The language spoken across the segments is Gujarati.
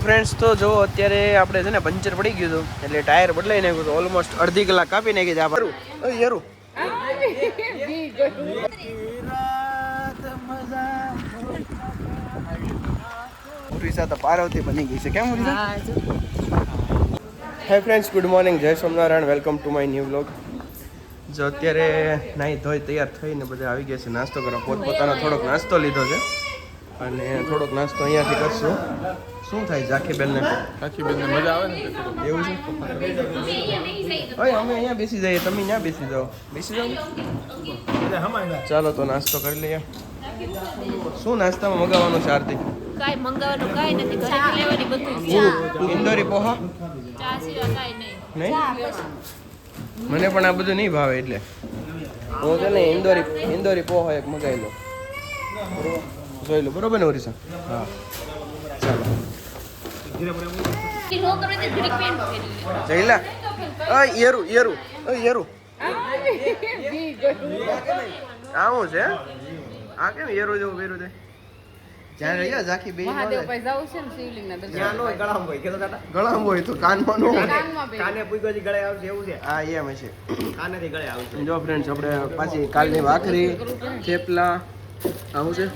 ફ્રેન્ડ્સ તો જો અત્યારે આપણે છે ને પંચર પડી ગયું હતું એટલે ટાયર બદલાઈ નાખ્યું હતું. ઓલમોસ્ટ અડધી કલાક કાપી નાખી છે આ યરું. ઉરીસા તો પાર્વતી બની ગઈ છે. કેમ ઉરીસા? હે ફ્રેન્ડ્સ, ગુડ મોર્નિંગ, જય Somnarayan, welcome to my new vlog. જો અત્યારે નાહી ધોઈ તૈયાર થઈને બધા આવી ગયા છે નાસ્તો કરવા. પોતપોતાનો થોડોક નાસ્તો લીધો છે અને થોડોક નાસ્તો અહીંયાથી કરશું. શું થાય ઝાંખીબેનને? ઝાંખીબેનને મજા આવે ને એવું છે. ઓય અમે અહીંયા બેસી જઈએ, તમે ત્યાં બેસી જાઓ. બેસી જાઓ. ચાલો તો નાસ્તો કરી લઈએ. શું નાસ્તામાં મગાવવાનું છે આરતી? કાઈ મંગાવવાનું કાઈ નથી, ઘરેથી લેવાની બધું. ઇન્દોરી પોહા ચા સિવાય કાઈ નહીં. મને પણ આ બધું નહીં ભાવે એટલે હું છે ને ઇન્દોરી પોહા એક મગાવી લો. જોઈ લો, બરોબર ને ઓરિસા? હા ચાલો. જઈલા યરું આવું છે. આ કેમ યરો જેવું પહેર્યું છે? જ્યાં રહ્યા ઝાંખી બે મહાદેવ પાસે જાવ છે ને શિવલિંગના દર્શન. ત્યાં નો ગળામ હોય કે ગળામ હોય તો કાનમાં નો કાને પૂગોજી ગળે આવશે એવું છે. હા એમ છે, કાનેથી ગળે આવશે. જો ફ્રેન્ડ્સ, આપણે પાછી કાલની ભાખરી, થેપલા, આવું છે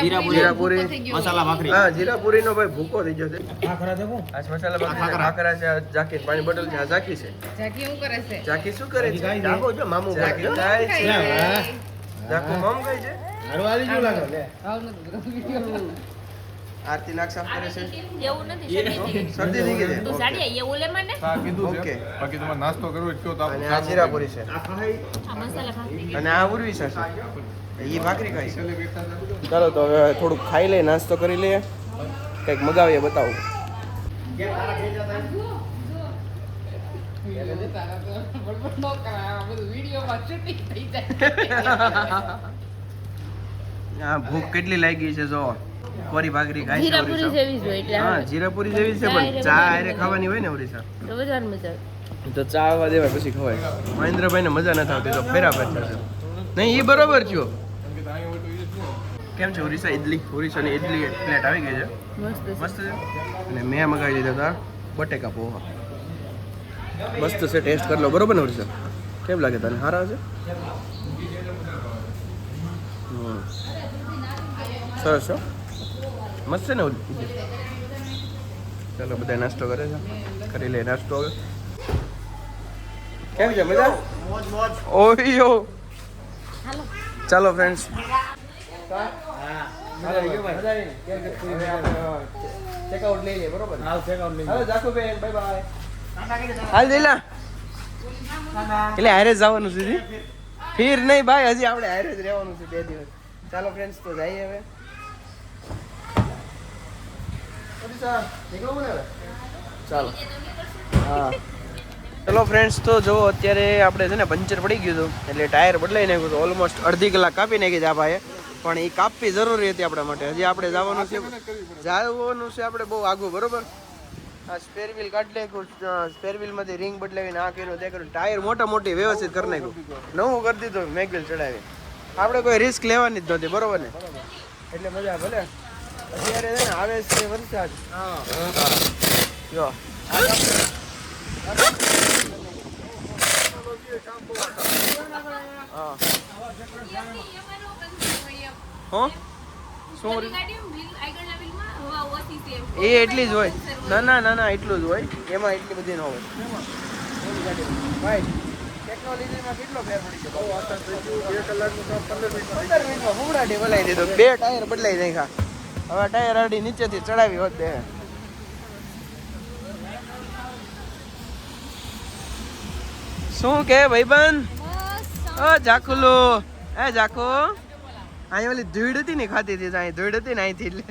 જીરાપુરી, મસાલા ભાખરી. હા, જીરાપુરી નો ભાઈ ભૂકો થઈ ગયો છે. ખાખરા દેખો, આ મસાલા ભાખરી, ખાખરા છે, ઝાંખી પાણી બોટલ છે. આ ઝાંખી છે. ઝાંખી શું કરે છે? ઝાંખી શું કરે છે? જાગો જો મામુ ઝાંખી જાય છે. ઝાંખો મમ ગઈ છે. હરવાલી જો લાગે લે. આરતી નાક સાફ કરે છે. એવું નથી, શરદી થઈ ગઈ છે. તું સાડી એવું લે મને. હા કીધું છે. ઓકે, બાકી તમારે નાસ્તો કરવો હોય તો અને આ જીરાપુરી છે આ મસાલા ભાખરી અને આ ઉર્વિસા છે. એ ભાખરી ખાઈ છે. ચાલો તો હવે થોડુંક ખાઈ લઈએ, નાસ્તો કરી લઈએ, કંઈક મગાવીએ, બતાવું. હા, ભૂખ કેટલી લાગી છે જો. કોરી ભાખરી ખાઈ છે. જીરાપુરી જેવી જ હોય એટલે. હા, જીરાપુરી જેવી છે પણ ચા હારે ખાવાની હોય ને ઓરિસા, તો વધારે મજા તો ચા આવવા દેવાય પછી ખવાય. મહેન્દ્રભાઈને મજા નથી આવતી તો ફેરા ફેર છે. નહીં, એ બરોબર થયો. કેમ છે ઓરિસા? ઇડલી, ઓરિસાની ઇડલી પ્લેટ આવી ગઈ છે. મસ્ત છે. અને મેં મગાવી દીધા હતા બટેકા પોહા. મસ્ત છે, ટેસ્ટ કરી લો. બરોબર ને ઓરિસા? કેમ લાગે તને? સારા છે? સરસ છો, મસ્ત છે ને ઓલી. ચાલો બધા નાસ્તો કરે છે, કરી લે નાસ્તો હવે. કેમ છે? મજા? ઓયો. ચાલો ફ્રેન્ડ્સ, ચેકઆઉટ લઈ લે. બરોબર? હાલ ચેકઆઉટ લઈ લે. હાલો જાકુબેન, બાય બાય. હાલ જઈલા એટલે હારે જ જવાનું છે. ફીર નહીં ભાઈ, હજી આપણે હારે જ રહેવાનું છે 2 દિવસ. ચાલો ફ્રેન્ડ્સ, તો જઈએ હવે. ચાલો હા. ચલો ફ્રેન્ડ્સ, તો જો અત્યારે આપણે છે ને પંચર પડી ગયું હતું એટલે ટાયર બદલાઈ નાખ્યું હતું. ઓલમોસ્ટ અડધી કલાક કાપી નાખી છે આ ભાઈએ, પણ એ કાપવી જરૂરી હતી આપણા માટે. હજી આપણે જવાનું છે આપણે બહુ આગું. બરોબર? આ સ્પેર વ્હીલ કાઢી નાખ્યું, સ્પેર વ્હીલમાંથી રિંગ બદલાવીને આ કર્યું તે કર્યું, ટાયર મોટી વ્યવસ્થિત કરી નાખ્યું, નવું કરી દીધું મેગવેલ ચડાવી. આપણે કોઈ રિસ્ક લેવાની જ નહોતી. બરોબર ને? એટલે મજા ભલે. અત્યારે છે ને આવે છે વરસાદ. જો એ એટલી જ હોય. ના એટલું જ હોય, એમાં એટલી બધી ન હોય. ભાઈ ટેકનોલોજીમાં કેટલો ફેર પડી ગયો. 15 મિનિટમાં ફૂમડાટી બોલાવી દીધો. 2 ટાયર બદલાઈ નાખ્યા. હવે ટાયર અડી નીચેથી ચડાવી હોત દે. શું કે ભાઈબંધ? ઓ જાખુલો, એ જાખો, અહીં ઓલી ધૂળ હતી ને ખાતી હતી, અહીં ધૂળ હતી ને અહીંથી એટલે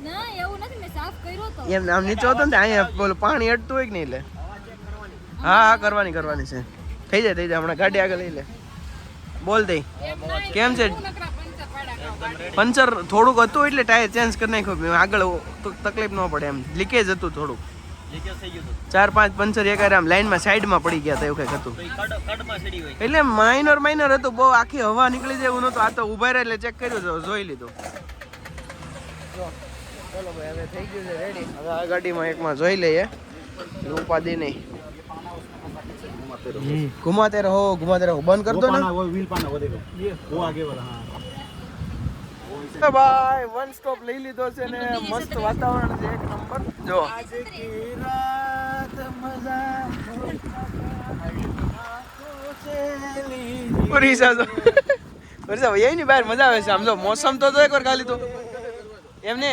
ના એવું નથી, મેં સાફ કર્યો તો. એમ આમ નીચે હતો ને અહીંયા બોલ પાણી અડતું હોય કે નહીં એટલે. હા કરવાની છે. થઈ જાય હમણાં ગાડી આગળ લઈ લે. બોલ દઈ. કેમ છે? પંચર થોડુંક હતું એટલે ટાયર ચેન્જ કરી નાખ્યું. આગળ તકલીફ ન પડે એમ. લીકેજ હતું થોડુંક. 4-5 પંચર એક આમ લાઈનમાં સાઈડમાં પડી ગયા હતા, એવું કંઈક હતું. એટલે માઇનર હતું, બહુ આખી હવા નીકળી જાય એવું નતું. આ તો ઉભા રહે એટલે ચેક કર્યું, જોઈ લીધું. ચલો ભાઈ હવે થઈ ગયું છે રેડી. હવે આ ગાડીમાં એકમાં જોઈ લઈએ. ઉપાધિ નહીં. घुमाते रहो बंद कर दो ना. वो व्हील पाना वो देखो वो आगे वाला हाँ ભાઈ વન સ્ટોપ લઈ લીધો છે ને મસ્ત વાતાવરણ છે એક નંબર. જો ઓરિસા ભાઈ ની બહાર મજા આવે છે. આમ જો મોસમ તો જો એકવાર ખાલી તો એમ ને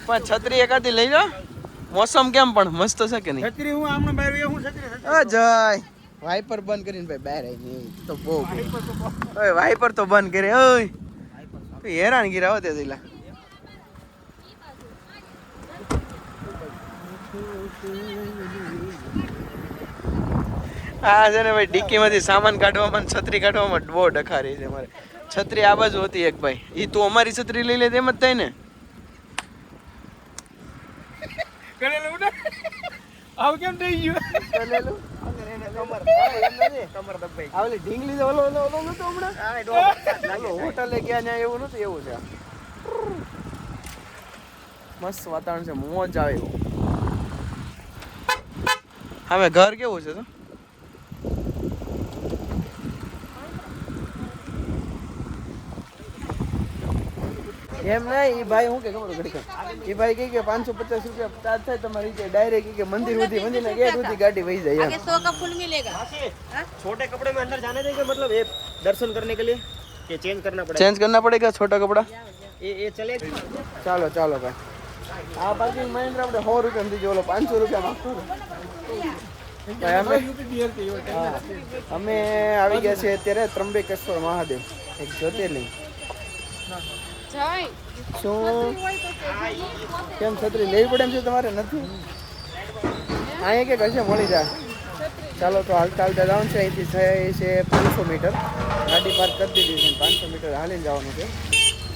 પણ છત્રી એકાદી લઈ લો. મોસમ કેમ પણ મસ્ત છે કે નહીં? छतरी हूँ आमने बाहर ये हूँ छतरी જય વાઇપર બંધ કરીને ભાઈ બહાર આવી તો બહુ ઓય વાઇપર તો બંધ કરે. ઓય હેરાન ગીરા હોતે દિલા. હા છે ને ભાઈ ડિક્કીમાંથી સામાન કાઢવામાં છત્રી કાઢવામાં બહુ ડખા રહી છે મારે. છત્રી આ બાજુ હતી એક ભાઈ ઈ તું અમારી છત્રી લઈ લે તેમ જ થાય ને. करेलू ना अब केम થઈ ગયું કલેલું કમર દબાઈ આ ઓલી ઢીંગલી ઓલો ઓલો ઓલો નતો હમણાં હોટલે ગયા ને એવું નતું એવું છે. મસ્ત વાતાવરણ છે મોજ આવે એવું. હવે ઘર કેવું છે તો એમ નહીં એ ભાઈ હું કે ખબર ઘડી એ ભાઈ કહે કે 550 રૂપિયા ચાર્જ થાય તમારી રીતે ડાયરેક્ટ કે મંદિર સુધી મંદિરના ગેટ સુધી ગાડી વહી જાય. आगे 100 का फूल मिलेगा. छोटे कपड़े में अंदर जाने देंगे मतलब ये दर्शन करने के लिए कि चेंज करना पड़ेगा चेंज करना पड़ेगा छोटा कपड़ा. ये चलेगा ચાલો ચાલો ભાઈ આ પાર્કિંગ મહિન્દ્ર આપણે 100 રૂપિયા દીધો ઓલો 500 રૂપિયા માંગતો ભાઈ અમે આવી ગયા છીએ અત્યારે ત્રંબકેશ્વર મહાદેવ એક જ્યોતિર્લિંગ. જય શું કેમ છત્રી લેવી પડે એમ છે તમારે? નથી અહીંયા કે કશે મળી જાય. ચાલો તો હાલતા હાલતા જવાનું છે. અહીંથી થાય છે 500 મીટર. ગાડી પાર્ક કરી દીધી છે. 500 મીટર હાલીને જવાનું છે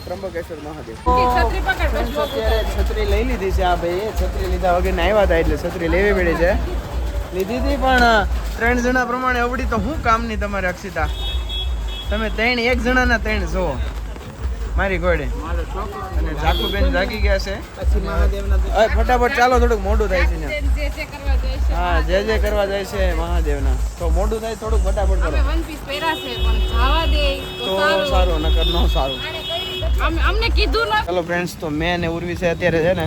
ત્રંબકેશ્વર મહાદેવ. છત્રી પકડ Friends, અત્યારે છત્રી લઈ લીધી છે. આ ભાઈ છત્રી લીધા વગર આવ્યા હતા એટલે છત્રી લેવી પડી છે. લીધી હતી પણ 3 જણા પ્રમાણે અવડી તો શું કામની તમારે અક્ષિતા? તમે 3 એક જણાના 3 જો મારી ઘોડે અને જાકુબેન જાગી ગયા છે. પછી મહાદેવના હવે ફટાફટ ચાલો થોડુંક મોડું થાય છે ને. જે કરવા જાય છે. હા જે કરવા જાય છે મહાદેવના તો મોડું થાય થોડુંક ફટાફટ કરો વન પીસ પહેરા છે પણ જવા દે તો સારું નકર ન સારું. અમને કીધું ના. ચાલો ફ્રેન્ડ્સ તો મેં અને ઉર્વી છે અત્યારે છે ને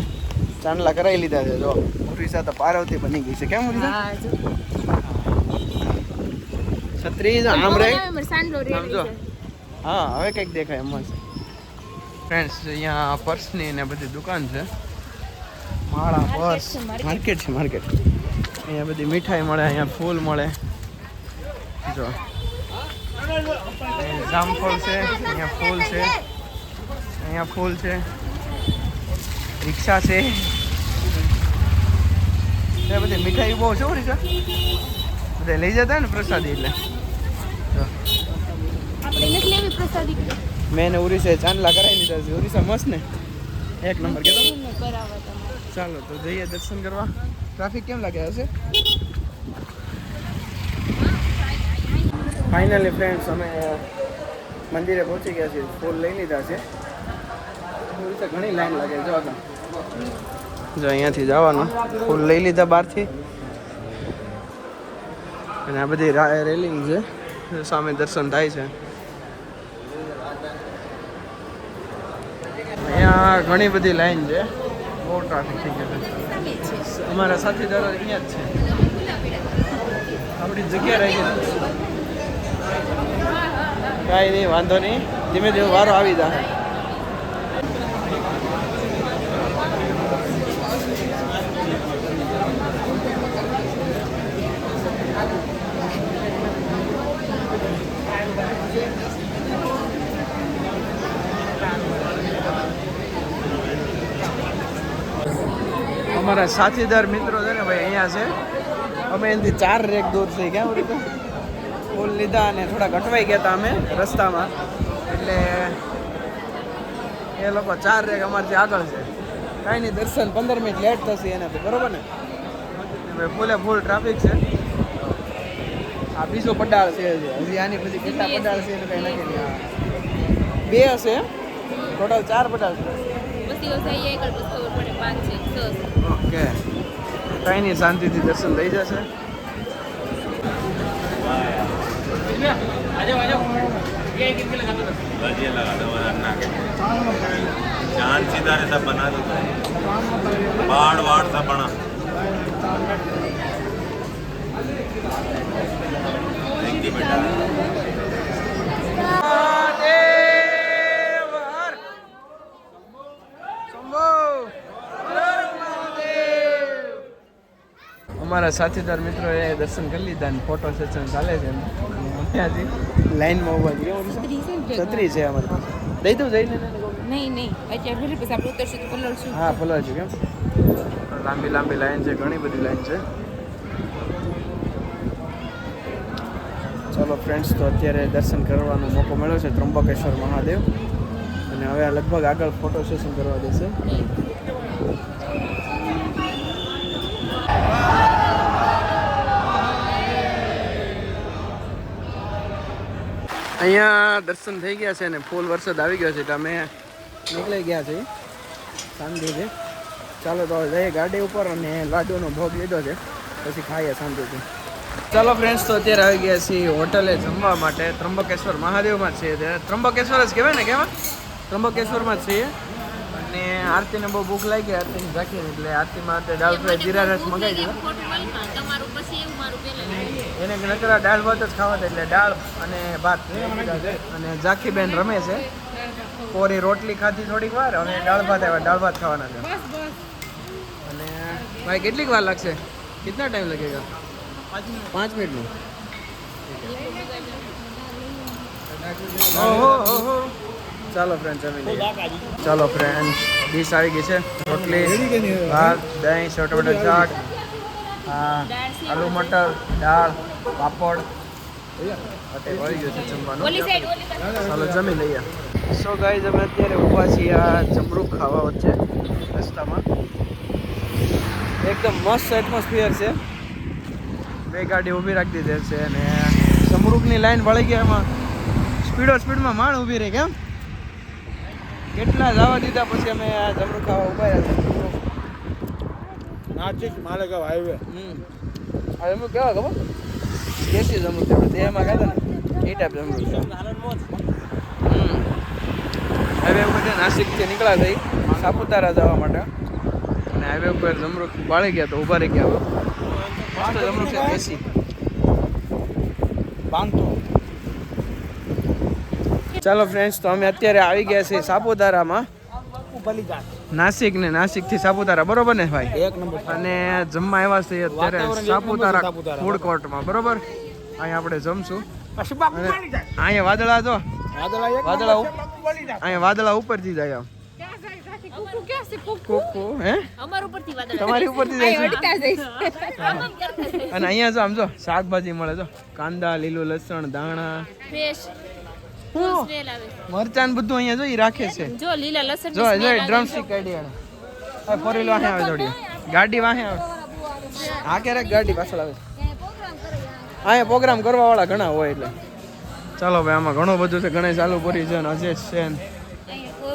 ચાંદલા કરાવી લીધા છે. જો ઉર્વી તો પાર્વતી બની ગઈ છે. કેમ ઉર્વી? છત્રી આમ રહે સાંડલો સમજો. હા હવે કંઈક દેખાય એમ છે. ફ્રેન્ડ્સ અહીંયા પર્સની ને બધી દુકાન છે. માળા પર્સ માર્કેટ છે માર્કેટ. અહીંયા બધી મીઠાઈ મળે. અહીંયા ફૂલ મળે. જો અહીંયા જામફળ છે. અહીંયા ફૂલ છે. અહીંયા ફૂલ છે. રિક્ષા છે. એ બધી મીઠાઈ બહુ છે. રિક્ષા બધા લઈ જતા ને પ્રસાદી એટલે. આપણે નથી લેવી પ્રસાદી મેં ને ઉરીસે ચાંદલા કરાવી લીધા છે. ઉરીસા મસ્ત ને એક નંબર કેતો. બરાબર તમારે. ચાલો તો જઈએ દર્શન કરવા. ટ્રાફિક કેમ લાગે હશે? ફાઇનલી ફ્રેન્ડ્સ અમે મંદિરે પહોંચી ગયા છીએ. ફૂલ લઈ લીધા છે. ઉરીસે ઘણી લાઈન લાગે જો આગળ. જો અહીંયાથી જવાનું. ફૂલ લઈ લીધા બહારથી અને આ બધી રેલિંગ છે. સામે દર્શન થાય છે. અહીંયા ઘણી બધી લાઈન છે. બહુ ટ્રાફિક થઈ ગયો છે. અમારા સાથીદારો અહીંયા જ છે. આપણી જગ્યા રહી ગઈ. કાંઈ નહીં વાંધો નહીં. ધીમે ધીમે વારો આવી જાય. અમારા સાથીદાર મિત્રો છે ને ભાઈ અહીંયા છે. અમે એનાથી 4 રેક દૂર છે. ક્યાં રીતે ફૂલ લીધા અને થોડાક અટવાઈ ગયા હતા અમે રસ્તામાં એટલે એ લોકો 4 રેક અમારથી આગળ છે. કાંઈ નહીં દર્શન 15 મિનિટ લેટ થશે એનાથી બરોબર ને. ફૂલે ફૂલ ટ્રાફિક છે. આ બીજો પડાળ છે હજી. આની પછી કેટલા પડાળ છે એનું કંઈ નક્કી નહીં. 2 હશે ટોટલ 4 પડાળ છે. દિવસ આવીએ એકલ પછી ખબર પડે 5 છે 6 ઓકે કઈ નહીં શાંતિથી દર્શન થઈ જશે बढ़िया लगा दो अन्ना के चांद सितारे सब बना देता है पहाड़ वहाड़ सब बना थैंक यू बेटा અમારા સાથીદાર મિત્રોએ દર્શન કરી લીધા અને ફોટો સેશન ચાલે છે ત્યાંથી લાઈનમાં ઉભા છે છત્રી છે અમારી પાસે દઈ દઉં જઈને નહીં અત્યારે ઘરે પછી આપણે ઉતરશું તો પલળશું હા પલળ છે કેમ લાંબી લાંબી લાઈન છે ઘણી બધી લાઈન છે ચલો ફ્રેન્ડ્સ તો અત્યારે દર્શન કરવાનો મોકો મળ્યો છે ત્રંબકેશ્વર મહાદેવ અને હવે લગભગ આગળ ફોટો સેશન કરવા દેશે અહીંયા દર્શન થઈ ગયા છે અને ફૂલ વરસાદ આવી ગયો છે એટલે અમે નીકળી ગયા છે શાંતિ છે ચાલો તો જઈએ ગાડી ઉપર અને લાડુનો ભોગ લીધો છે પછી ખાઈએ શાંતિથી ચાલો ફ્રેન્ડ્સ તો અત્યારે આવી ગયા છીએ હોટલે જમવા માટે ત્રંબકેશ્વર મહાદેવમાં જ છીએ ત્રંબકેશ્વર જ કહેવાય ને કેવા ત્રંબકેશ્વરમાં જ છીએ અને આરતીને બહુ ભૂખ લાગી આરતીને રાખીને એટલે આરતીમાં દાળ ફ્રાય જીરા રસ મગાવી દીધો એને નકરા દાળ ભાત જ ખાવા હતા એટલે દાળ અને ભાત અને ઝાંખીબેન રમે છે કોરી રોટલી ખાધી થોડીક વાર હવે દાળ ભાત આવ્યા દાળ ભાત ખાવાના છે અને ભાઈ કેટલીક વાર લાગશે કિતના ટાઈમ લગેગા 5 મિનિટનું ઓહો ચાલો ફ્રેન્ડ જમી લઈએ ચાલો ફ્રેન્ડ ડીશ આવી ગઈ છે રોટલી ભાત દહીં સેવ ટમેટર ચાટ આલુ મટર દાળ પાપડ વળી ગયું છે જમવાનું ચાલો જમી લઈએ સો ગાઈઝ અમે અત્યારે ઊભા છીએ આ જમરૂખ ખાવા વચ્ચે રસ્તામાં એકદમ મસ્ત એટમોસ્ફિયર છે બે ગાડી ઊભી રાખી દીધી છે અને જમરૂખની લાઈન વળી ગયા એમાં સ્પીડમાં માણ ઊભી રહી કેમ કેટલા જવા દીધા પછી અમે આ જમરૂખ ખાવા ઊભા રહ્યા છે नाचिक मालेगांव हाईवे આ જમરૂખ કેવા ખબર દેશી જમરૂખ આપણે દેહમાં ખાતા ને એ ટાઈપ જમરૂખ છે હાઈવે ઉપર છે નાસિકથી નીકળ્યા થઈ સાપુતારા જવા માટે અને હાઈવે ઉપર જમરૂખ બાળી ગયા તો ઊભા રહી ગયા મસ્ત જમરૂખ છે દેશી बांधो ચાલો ફ્રેન્ડ્સ તો અમે અત્યારે આવી ગયા છીએ સાપુતારામાં बलि जात નાસિકથી સાપુતારા બરોબર ને ભાઈ एक नंबर અને જમવા આવ્યા છીએ અત્યારે વાતાવરણ સાપુતારા સાપુતારા. ફૂડ કોર્ટમાં બરોબર અહીંયા આપણે જમશું अशुभा અને અહીંયા વાદળા જો वादला एक वादला नंबर से बलि जात અહીંયા વાદળા ઉપરથી જાય આમ ક્યાં જાય સાથી કુકુ ક્યાં છે કુકુ કુકુ હે અમાર ઉપરથી વાદળ તમારી ઉપરથી જાય છે અડતા જઈશ આમ કરતા જઈશ અને અહીંયા જો આમ જો શાકભાજી મળે જો કાંદા લીલું લસણ દાણા ફ્રેશ હું સ્મેલ આવે મરચાં ને બધું અહીંયા જો ઈ રાખે છે જો લીલા લસણ જો જો ડ્રમસ્ટિક કાઢી આને આ ફોર વ્હીલ વાહે આવે થોડી ગાડી વાહે આવે આ ક્યારેક ગાડી પાછળ આવે અહીંયા પ્રોગ્રામ કરવા વાળા ઘણા હોય એટલે ચાલો ભાઈ આમાં ઘણું બધું છે ગણેશ આલુપુરી છે ને અજેશ છે ને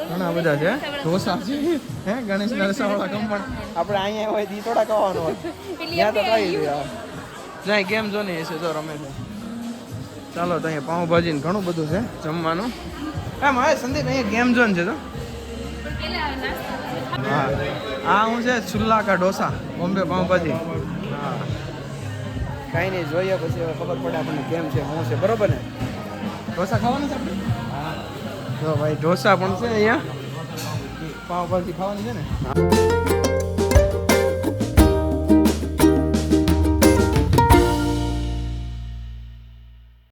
ઘણા બધા છે ઢોસા છે હે ગણેશ નરસાવાળા કંપણ આપણે અહીંયા હોય દી થોડા ખાવાનું હોય ત્યાં તો ખાઈ લ્યો જાય ગેમ જો ને છે જો રમે છે ચાલો તો અહીંયા પાઉંભાજી ને ઘણું બધું છે જમવાનું એમ હવે સંદીપ અહીંયા ગેમ ઝોન છે તો હા આ હું છે છુલ્લા કા ડોસા બોમ્બે પાઉંભાજી હા કાંઈ નહીં જોઈએ પછી હવે ખબર પડે આપણને કેમ છે શું છે બરોબર ને ઢોસા ખાવાનું છે આપણે હા જો ભાઈ ઢોસા પણ છે અહીંયા પાઉંભાજી ખાવાની છે ને